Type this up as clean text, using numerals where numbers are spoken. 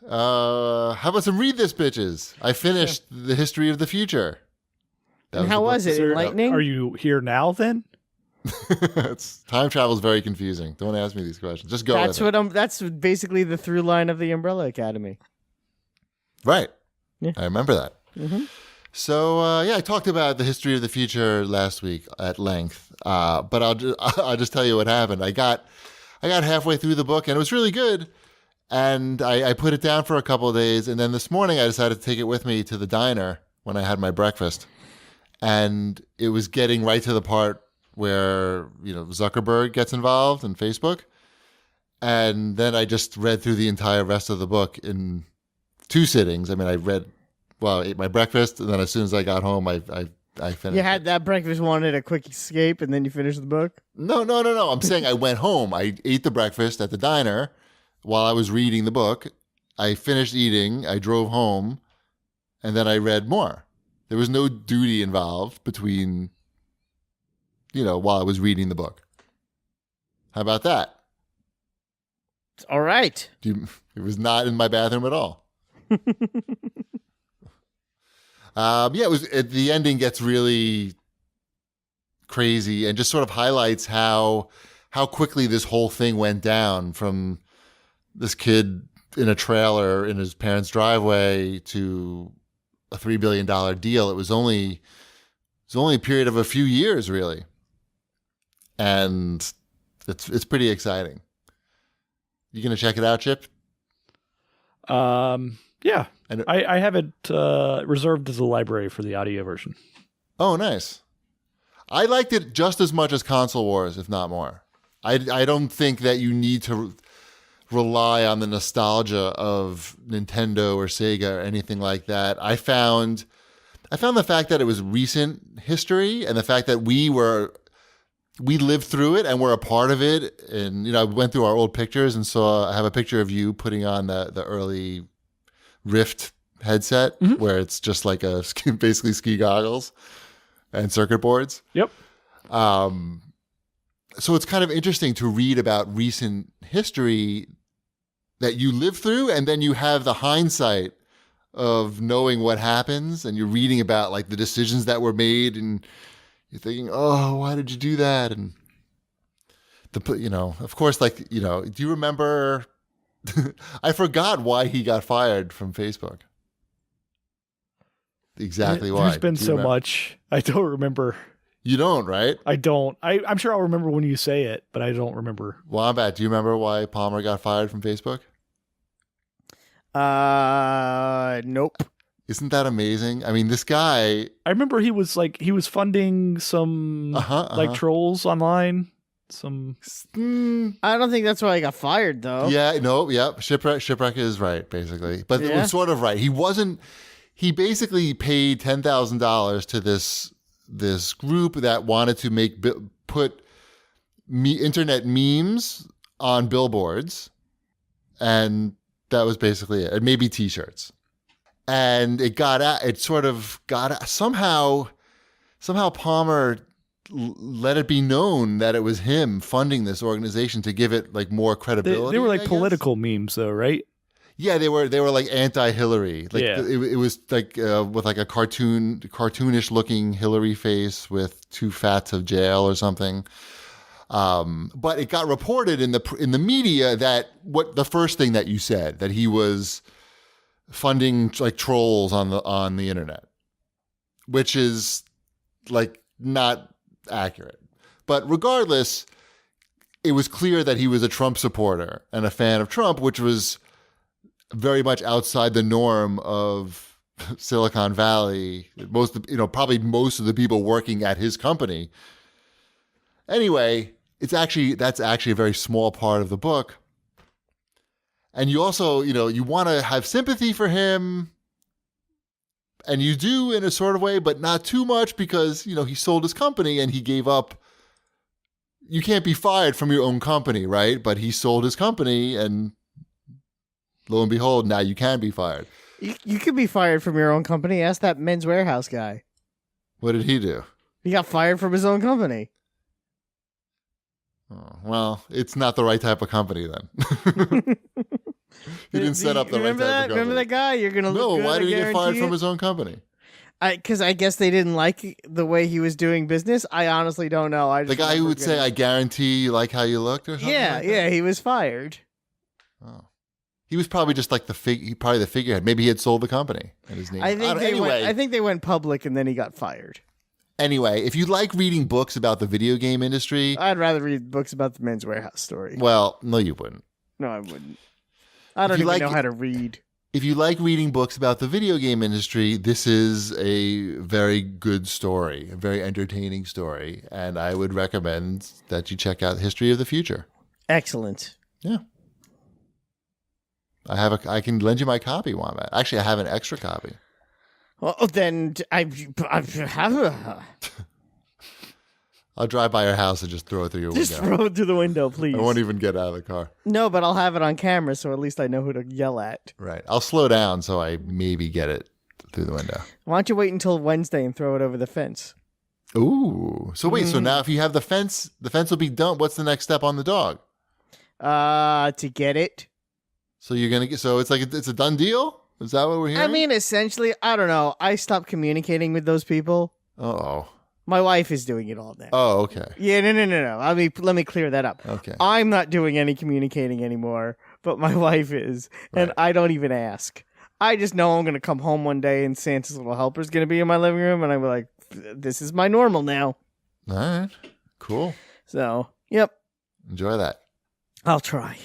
How about some read this, bitches? I finished The History of the Future. And how was it? Enlightening? Are you here now then? Time travel is very confusing. Don't ask me these questions. Just go. That's basically the through line of the Umbrella Academy. Right. Yeah. I remember that. Mm-hmm. So I talked about The History of the Future last week at length. But I'll just tell you what happened. I got halfway through the book and it was really good. And I put it down for a couple of days. And then this morning I decided to take it with me to the diner when I had my breakfast. And it was getting right to the part where, Zuckerberg gets involved in Facebook. And then I just read through the entire rest of the book in 2 sittings. I mean, I ate my breakfast, and then as soon as I got home, I finished. You had that breakfast, wanted a quick escape, and then you finished the book? No. I'm saying I went home. I ate the breakfast at the diner while I was reading the book. I finished eating. I drove home, and then I read more. There was no duty involved between, while I was reading the book. How about that? All right. It was not in my bathroom at all. It was. The ending gets really crazy and just sort of highlights how quickly this whole thing went down from this kid in a trailer in his parents' driveway to a $3 billion deal. It was only a period of a few years, really, and it's pretty exciting. You gonna check it out, Chip? Yeah. And I have it reserved as a library for the audio version. Oh, nice. I liked it just as much as Console Wars, if not more. I don't think that you need to rely on the nostalgia of Nintendo or Sega or anything like that. I found the fact that it was recent history and the fact that we lived through it and we're a part of it. And, I went through our old pictures and I have a picture of you putting on the early Rift headset, mm-hmm. where it's just like basically ski goggles and circuit boards. Yep. So it's kind of interesting to read about recent history that you lived through, and then you have the hindsight of knowing what happens, and you're reading about like the decisions that were made, and you're thinking, oh, why did you do that? And of course, do you remember? I forgot why he got fired from Facebook. Exactly why. There's been so much. I don't remember. You don't, right? I don't. I'm sure I'll remember when you say it, but I don't remember. Wombat, do you remember why Palmer got fired from Facebook? Nope. Isn't that amazing? I mean, this guy... I remember he was funding some trolls online. I don't think that's why he got fired, though. Yeah, no, yeah. Shipwreck is right, basically. But it was sort of right. He basically paid $10,000 to this group that wanted to put internet memes on billboards, and that was basically it. And maybe T-shirts. And somehow Palmer let it be known that it was him funding this organization to give it like more credibility. They were like political memes, though, right? Yeah, they were like anti-Hillary. Like it was like with like a cartoonish looking Hillary face with 2 fats of jail or something. But it got reported in the media that the first thing that you said, that he was funding like trolls on the internet, which is like not accurate. But regardless, it was clear that he was a Trump supporter and a fan of Trump, which was very much outside the norm of Silicon Valley. Probably most of the people working at his company. Anyway, that's actually a very small part of the book. And you also, you want to have sympathy for him. And you do in a sort of way, but not too much because, he sold his company and he gave up. You can't be fired from your own company, right? But he sold his company and lo and behold, now you can be fired. You could be fired from your own company. Ask that Men's Warehouse guy. What did he do? He got fired from his own company. Oh, well, it's not the right type of company then. He didn't set up the right type of company. Remember that guy? You're gonna look good. No, why did he get fired you? from his own company? Because I guess they didn't like the way he was doing business. I honestly don't know. The guy who would say, "I guarantee you like how you looked," or something. Yeah, he was fired. Oh, he was probably just like the figurehead. Maybe he had sold the company and his name. I think they went public and then he got fired. Anyway, if you like reading books about the video game industry, I'd rather read books about the Men's Warehouse story. Well, no, you wouldn't. No, I wouldn't. I don't even know how to read. If you like reading books about the video game industry, this is a very good story, a very entertaining story, and I would recommend that you check out History of the Future. Excellent. Yeah. I can lend you my copy, Wombat. Actually, I have an extra copy. Well, then I have a... I'll drive by your house and just throw it through your window. Just throw it through the window, please. I won't even get out of the car. No, but I'll have it on camera, so at least I know who to yell at. Right. I'll slow down so I maybe get it through the window. Why don't you wait until Wednesday and throw it over the fence? Ooh. So wait, so now if you have the fence will be done. What's the next step on the dog? To get it. So you're going to get, so it's like, it's a done deal? Is that what we're hearing? I mean, essentially, I don't know. I stopped communicating with those people. Uh-oh. My wife is doing it all now. Oh, okay. Yeah, no. I mean, let me clear that up. Okay. I'm not doing any communicating anymore, but my wife is, and I don't even ask. I just know I'm going to come home one day and Santa's little helper is going to be in my living room, and I'm like, this is my normal now. All right. Cool. So, yep. Enjoy that. I'll try.